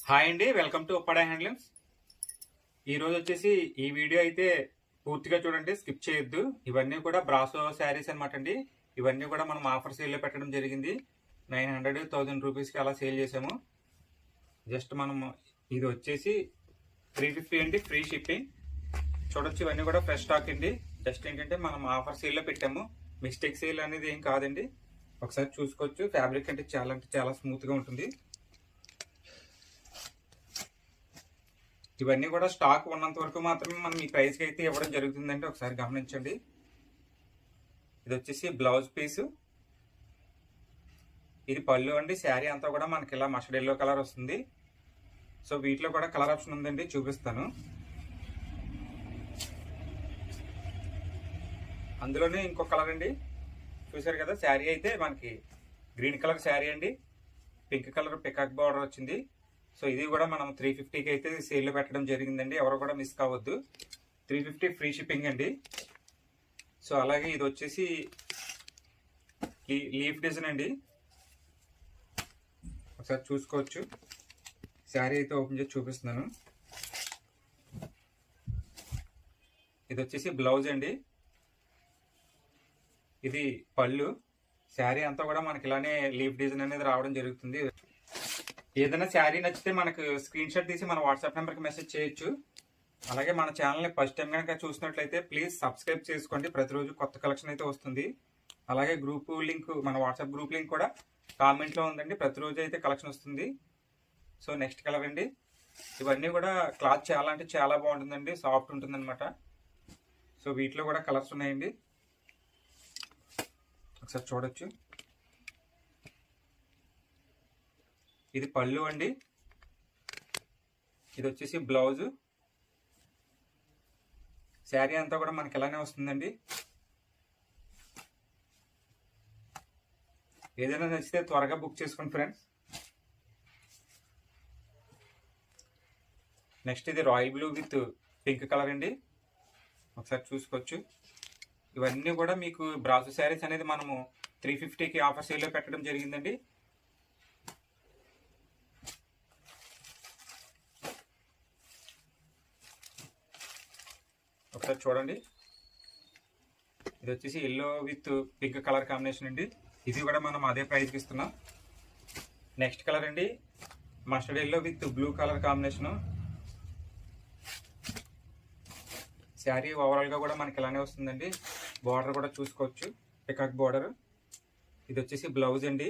Hi అండి, welcome to Uppada handlooms. ఈరోజు వచ్చేసి ఈ వీడియో అయితే పూర్తిగా చూడండి, స్కిప్ చేయొద్దు. ఇవన్నీ కూడా బ్రాసో శారీస్ అనమాట అండి. ఇవన్నీ కూడా మనం ఆఫర్ సేల్లో పెట్టడం జరిగింది. 900-1000 రూపీస్కి అలా సేల్ చేసాము. జస్ట్ మనం ఇది వచ్చేసి 350 అండి, ఫ్రీ షిప్పింగ్. చూడొచ్చు, ఇవన్నీ కూడా ఫ్రెష్ స్టాక్ అండి. జస్ట్ ఏంటంటే మనం ఆఫర్ సేల్లో పెట్టాము, మిస్టేక్ సేల్ అనేది ఏం కాదండి. ఒకసారి చూసుకోవచ్చు. ఫ్యాబ్రిక్ అంటే చాలా స్మూత్గా ఉంటుంది. ఇవన్నీ కూడా స్టాక్ ఉన్నంత వరకు మాత్రమే మనం ఈ ప్రైస్కి అయితే ఇవ్వడం జరుగుతుందంటే ఒకసారి గమనించండి. ఇది వచ్చేసి బ్లౌజ్ పీసు, ఇది పళ్ళు అండి. శారీ అంతా కూడా మనకి ఇలా మస్టర్డ్ ఎల్లో కలర్ వస్తుంది. సో వీటిలో కూడా కలర్ ఆప్షన్ ఉందండి, చూపిస్తాను. అందులోనే ఇంకో కలర్ అండి, చూసారు కదా. శారీ అయితే మనకి గ్రీన్ కలర్ శారీ అండి, పింక్ కలర్ పికాక్ బార్డర్ వచ్చింది. సో ఇది కూడా మనం 350కి అయితే సేల్లో పెట్టడం జరిగిందండి. ఎవరు కూడా మిస్ కావద్దు. 350 ఫ్రీ షిప్పింగ్ అండి. సో అలాగే ఇది వచ్చేసి లీఫ్ డిజైన్ అండి, ఒకసారి చూసుకోవచ్చు. శారీ అయితే ఓపెన్ చేసి చూపిస్తున్నాను. ఇది వచ్చేసి బ్లౌజ్ అండి, ఇది పళ్ళు. శారీ అంతా కూడా మనకి ఇలానే లీఫ్ డిజైన్ అనేది రావడం జరుగుతుంది. ఏదైనా శారీ నచ్చితే మనకు స్క్రీన్ షాట్ తీసి మన వాట్సాప్ నెంబర్కి మెసేజ్ చేయొచ్చు. అలాగే మన ఛానల్ని ఫస్ట్ టైం కనుక చూసినట్లయితే ప్లీజ్ సబ్స్క్రైబ్ చేసుకోండి. ప్రతిరోజు కొత్త కలెక్షన్ అయితే వస్తుంది. అలాగే గ్రూప్ లింక్, మన వాట్సాప్ గ్రూప్ లింక్ కూడా కామెంట్లో ఉందండి. ప్రతిరోజు అయితే కలెక్షన్ వస్తుంది. సో నెక్స్ట్ కలర్ అండి. ఇవన్నీ కూడా క్లాత్ చాలా అంటే చాలా బాగుంటుందండి, సాఫ్ట్ ఉంటుందన్నమాట. సో వీటిలో కూడా కలర్స్ ఉన్నాయండి, ఒకసారి చూడొచ్చు. ఇది పళ్ళు అండి, ఇది వచ్చేసి బ్లౌజు. శారీ అంతా కూడా మనకి ఇలానే వస్తుందండి. ఏదైనా నచ్చితే త్వరగా బుక్ చేసుకోండి ఫ్రెండ్స్. నెక్స్ట్ ఇది royal blue with pink colour అండి, ఒకసారి చూసుకోవచ్చు. ఇవన్నీ కూడా మీకు బ్రాసో శారీస్ అనేది మనము 350కి ఆఫర్ సేల్లో పెట్టడం జరిగిందండి. ఒకసారి చూడండి. ఇది వచ్చేసి yellow with pink colour combination అండి. ఇది కూడా మనం అదే ప్రైస్కి ఇస్తున్నాం. నెక్స్ట్ కలర్ అండి, mustard yellow with blue colour combination. Sari ఓవరాల్గా కూడా మనకి ఇలానే వస్తుందండి. బార్డర్ కూడా చూసుకోవచ్చు, పికాక్ బార్డర్. ఇది వచ్చేసి బ్లౌజ్ అండి.